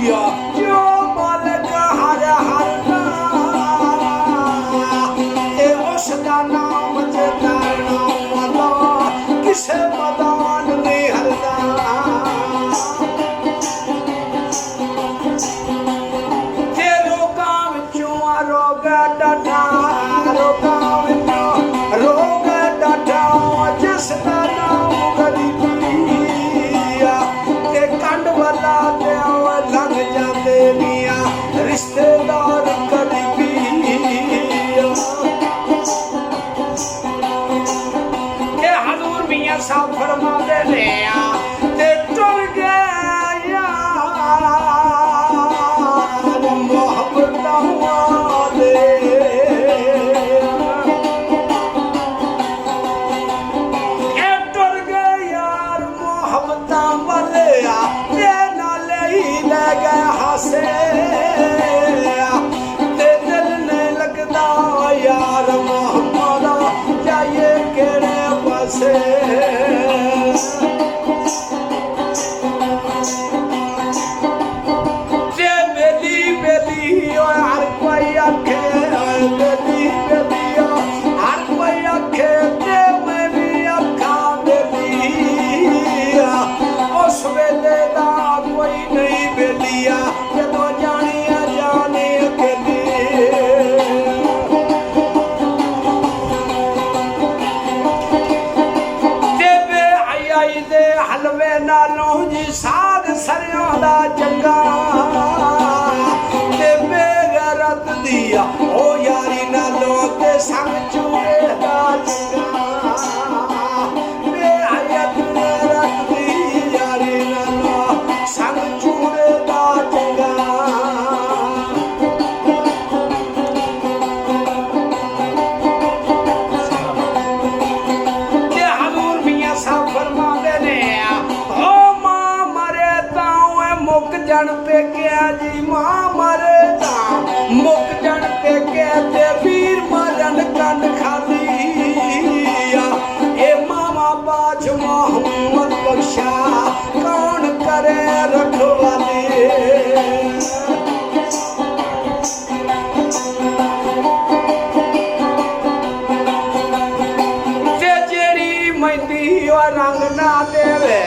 जो मालिक हर हर दा ते उसदा नाम जताना वाला किसे मैदान नहीं हरदा ते रोगां विचों रोग डाढा रोगां विचों रोग डाढा जिसदा नाम गरीबी ते कंड वाला ते लंघ जाते मिया रिश्तेदार गरीबी ते हजूर मियां साहब फरमाते ने ते टुर गए यार मोहब्बतां वाले टुर गए यार मोहब्बतां वाले ते नाले ही ले गए हासे ते दिल ने लगदा यार मोहम्मदा जाइए केड़े पासे जे बेली बेली हर कोई आखे बेली बेली हर कोई आखे ते मैं भी आखा बेली उस वेले दा कोई नहीं बेलिया जदों जानिया जाने अकेली ते आई दे हलवे नालों जी साग सरियां दा चंगा ते बेगैरत दिया ओ यारी नालों ते संग चूड़े दा चंगा बेहयात गैरत दी यारी नालों संग चूड़े दा चंगा ते हजूर मियां साहब फरमाते ने ओ मां मरे तां मुक जन पेकिया जी मां मरे तां मुक जन पेके ते वीर मरन कंड खाली ए मामा बाज मोहम्मद बख्शा कौन करे रखवाली ते जेड़ी मैंदी रंग ना देवे